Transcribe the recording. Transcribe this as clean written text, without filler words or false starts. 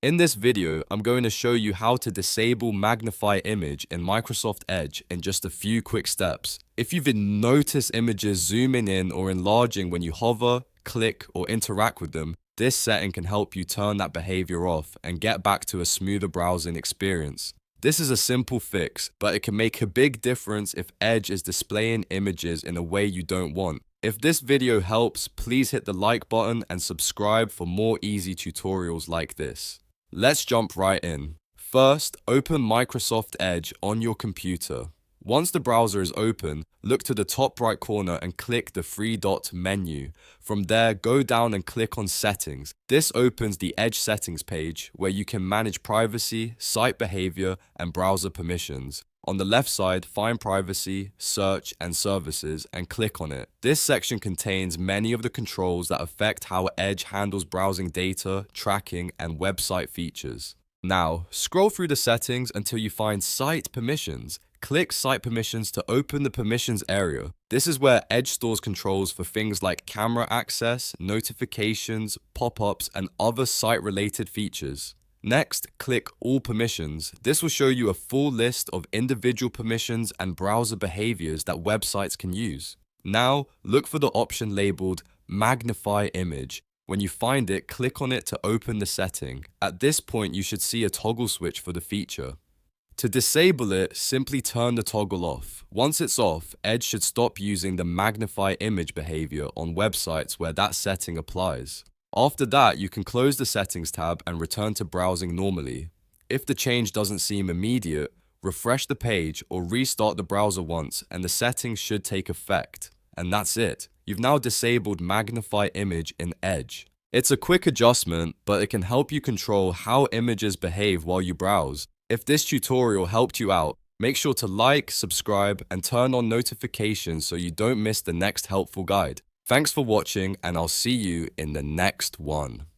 In this video, I'm going to show you how to disable Magnify Image in Microsoft Edge in just a few quick steps. If you've noticed images zooming in or enlarging when you hover, click, or interact with them, this setting can help you turn that behavior off and get back to a smoother browsing experience. This is a simple fix, but it can make a big difference if Edge is displaying images in a way you don't want. If this video helps, please hit the like button and subscribe for more easy tutorials like this. Let's jump right in. First, open Microsoft Edge on your computer. Once the browser is open, look to the top right corner and click the three-dot menu. From there, go down and click on Settings. This opens the Edge settings page where you can manage privacy, site behavior, and browser permissions. On the left side, find Privacy, Search, and Services and click on it. This section contains many of the controls that affect how Edge handles browsing data, tracking, and website features. Now, scroll through the settings until you find Site Permissions. Click Site Permissions to open the Permissions area. This is where Edge stores controls for things like camera access, notifications, pop-ups, and other site-related features. Next, click All Permissions. This will show you a full list of individual permissions and browser behaviors that websites can use. Now, look for the option labeled Magnify Image. When you find it, click on it to open the setting. At this point, you should see a toggle switch for the feature. To disable it, simply turn the toggle off. Once it's off, Edge should stop using the Magnify Image behavior on websites where that setting applies. After that, you can close the Settings tab and return to browsing normally. If the change doesn't seem immediate, refresh the page or restart the browser once and the settings should take effect. And that's it. You've now disabled Magnify Image in Edge. It's a quick adjustment, but it can help you control how images behave while you browse. If this tutorial helped you out, make sure to like, subscribe, and turn on notifications so you don't miss the next helpful guide. Thanks for watching, and I'll see you in the next one.